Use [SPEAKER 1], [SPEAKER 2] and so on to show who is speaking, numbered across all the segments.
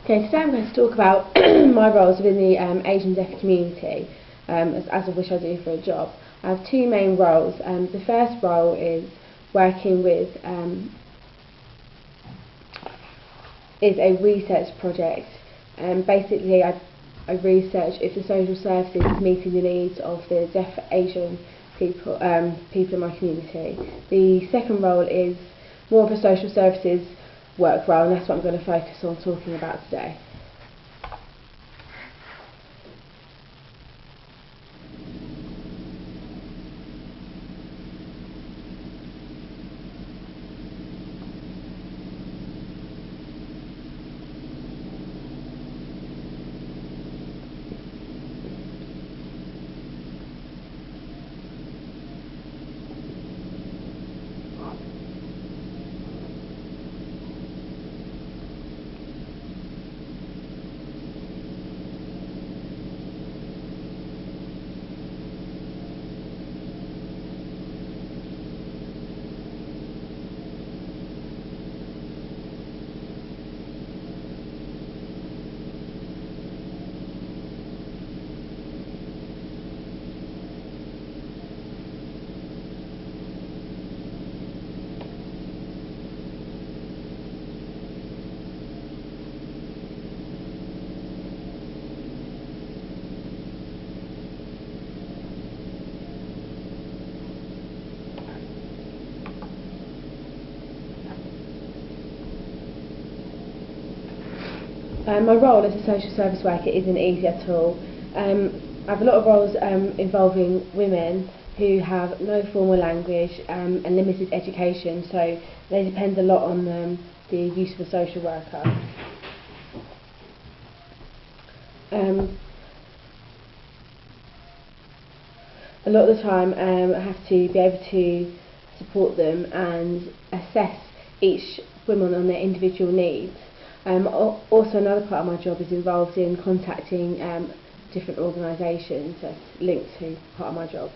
[SPEAKER 1] Okay, today I'm going to talk about my roles within the Asian deaf community, as of which I do for a job. I have two main roles. The first role is working with is a research project. Basically, I research if the social services is meeting the needs of the deaf Asian people in my community. The second role is more of a social services work role, and that's what I'm going to focus on talking about today. My role as a social service worker isn't easy at all. I have a lot of roles involving women who have no formal language and limited education, so they depend a lot on the use of a social worker. A lot of the time I have to be able to support them and assess each woman on their individual needs. Also, another part of my job is involved in contacting different organisations that's linked to part of my job.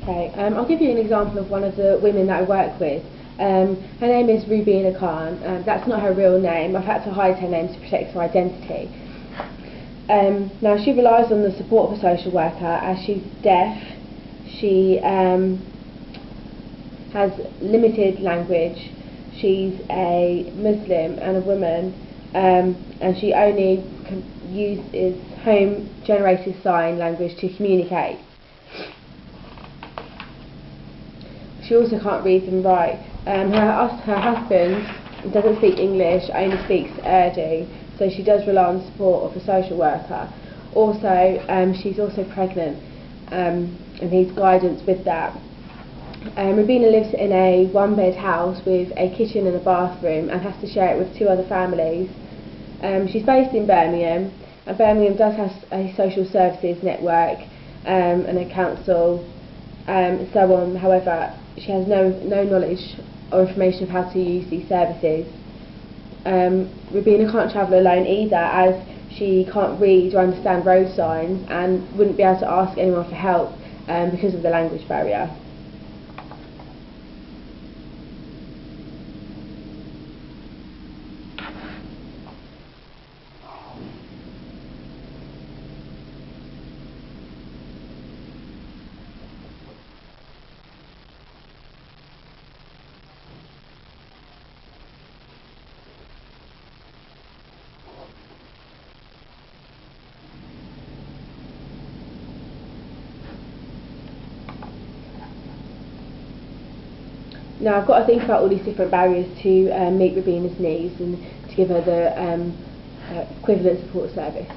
[SPEAKER 1] Okay, I'll give you an example of one of the women that I work with. Her name is Rubina Khan. That's not her real name. I've had to hide her name to protect her identity. Now, she relies on the support of a social worker as she's deaf. She has limited language. She's a Muslim and a woman, and she only uses home-generated sign language to communicate. She also can't read and write. Her husband doesn't speak English, only speaks Urdu, so she does rely on the support of a social worker. Also, she's also pregnant and needs guidance with that. Rabina lives in a one-bed house with a kitchen and a bathroom and has to share it with 2 other families. She's based in Birmingham, and Birmingham does have a social services network and a council and so on. However, she has no knowledge or information of how to use these services. Rabina can't travel alone either, as she can't read or understand road signs and wouldn't be able to ask anyone for help because of the language barrier. Now I've got to think about all these different barriers to meet Rabina's needs and to give her the equivalent support service.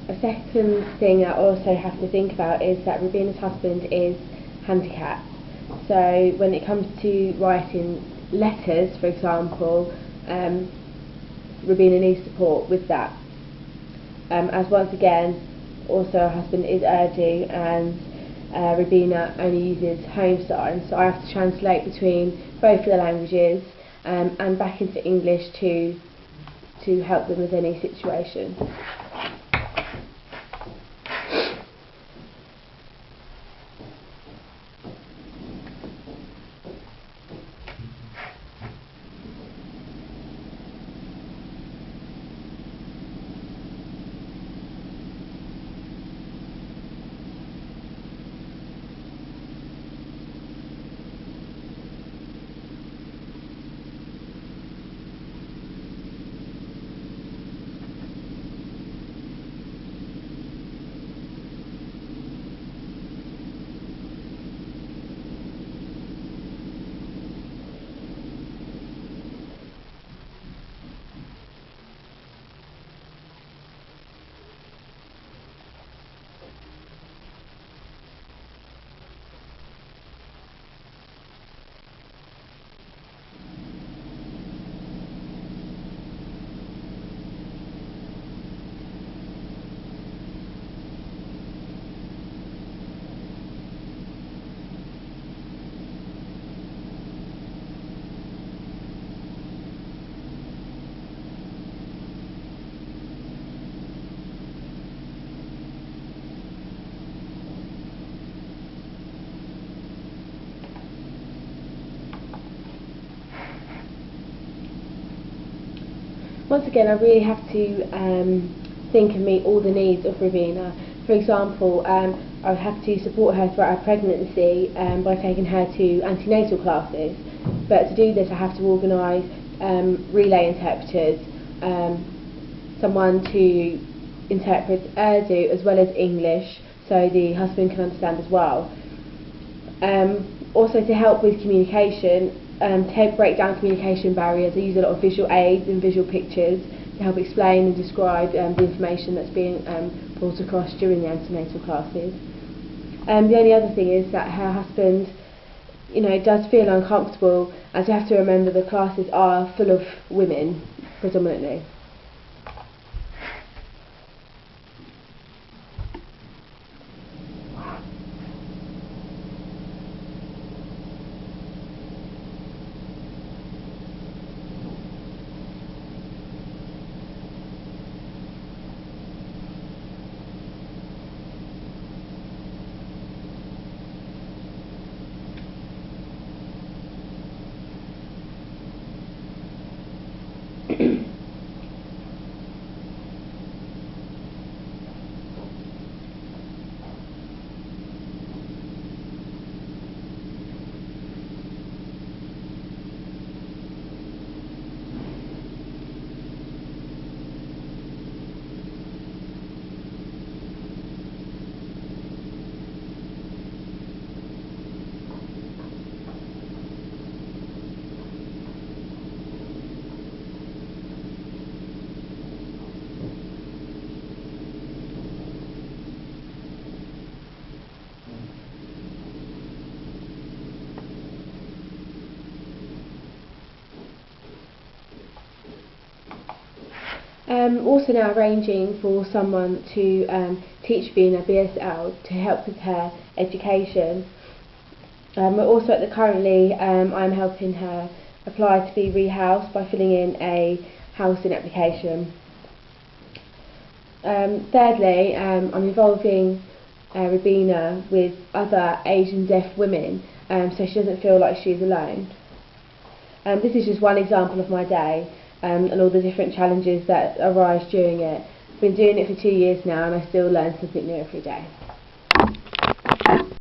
[SPEAKER 1] A second thing I also have to think about is that Rabina's husband is handicapped. So when it comes to writing letters, for example, Rabina needs support with that. As once again, also her husband is Urdu and Rabina only uses home signs, so I have to translate between both of the languages and back into English to help them with any situation. Once again, I really have to think and meet all the needs of Rabina. For example, I would have to support her throughout her pregnancy by taking her to antenatal classes. But to do this, I have to organise relay interpreters, someone to interpret Urdu as well as English, so the husband can understand as well. Also to help with communication, to help break down communication barriers, I use a lot of visual aids and visual pictures to help explain and describe the information that's being brought across during the antenatal classes. The only other thing is that her husband it does feel uncomfortable, as you have to remember the classes are full of women predominantly. Also now arranging for someone to teach me in a BSL to help with her education. We're also currently I'm helping her apply to be rehoused by filling in a housing application. Thirdly, I'm involving Rabina with other Asian deaf women so she doesn't feel like she's alone. This is just one example of my day and all the different challenges that arise during it. I've been doing it for 2 years now and I still learn something new every day.